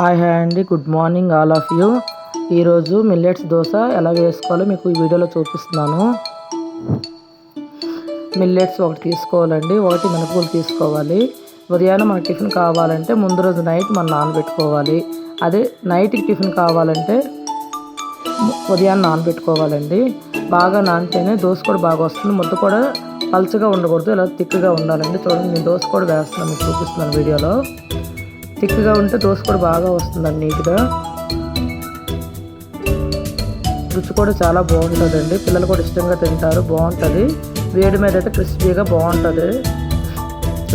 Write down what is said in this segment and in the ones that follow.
Hi అండి, good morning all of you. ఈరోజు millets dosa ఎలా వేసుకోవాలో మీకు ఈ వీడియోలో చూపిస్తున్నాను. మిల్లెట్స్ ఒకటి తీసుకోవాలండి, ఒకటి మినపగుళ్ళు తీసుకోవాలి. ఉదయాన్నే మనకు టిఫిన్ కావాలంటే ముందు రోజు నైట్ మనం నానబెట్టుకోవాలి. అదే నైట్కి టిఫిన్ కావాలంటే ఉదయాన్నే నానబెట్టుకోవాలండి. బాగా నానితేనే దోశ కూడా బాగా వస్తుంది. ముద్ద కూడా పలుచగా ఉండకూడదు, ఇలా తిక్కుగా ఉండాలండి. చూడండి, నేను దోశ కూడా వేస్తున్నాను, మీకు చూపిస్తున్నాను వీడియోలో. తిక్కుగా ఉంటే దోశ కూడా బాగా వస్తుందండి, నీట్గా. రుచి కూడా చాలా బాగుంటుందండి, పిల్లలు కూడా ఇష్టంగా తింటారు, బాగుంటుంది. వేడి మీద అయితే క్రిస్పీగా బాగుంటుంది,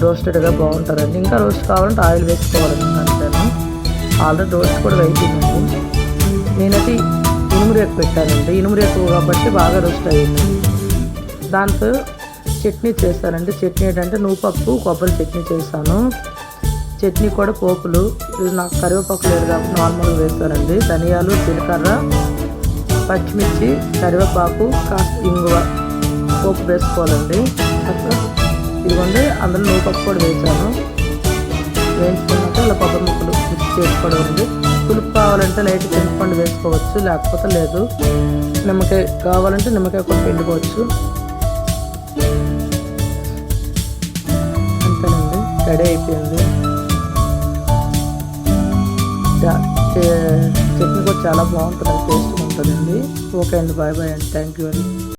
రోస్టెడ్గా బాగుంటుందండి. ఇంకా రోస్ట్ కావాలంటే ఆయిల్ వేసుకోవాలండి. అంతేను, ఆల్రెడీ రోస్ట్ కూడా వేయించిందండి. నేనైతే ఇనుము రేకు పెట్టానండి, ఇనుము రేకు కాబట్టి బాగా రోస్ట్ అయ్యింది. దాంతో చట్నీ చేశానండి. చట్నీ ఏంటంటే నువ్వుపప్పు కొబ్బరి చట్నీ చేశాను. చట్నీ కూడా పోపులు, ఇది నాకు కరివేపాకు లేదు కాబట్టి నార్మల్గా వేస్తానండి. ధనియాలు, జీలకర్ర, పచ్చిమిర్చి, కరివేపాకు, కాస్త ఇంగువ పోపు వేసుకోవాలండి. ఇదిగోండి, అందులో నువ్వుపప్పు కూడా వేసాను. వేయించుకున్నాక ఇలా కొబ్బరి ముక్కలు మిక్స్ చేసుకోవడం అండి. పులుపు కావాలంటే లైట్ చింతపండు వేసుకోవచ్చు, లేకపోతే లేదు. నిమ్మకాయ కావాలంటే నిమ్మకాయ కూడా పిండుకోవచ్చు. అంతేనండి, రెడీ అయిపోయింది. చట్నీ కూడా చాలా బాగుంటుంది, టేస్ట్గా ఉంటుందండి. ఓకే అండి, బాయ్ బాయ్ అండి, థ్యాంక్ యూ అండి.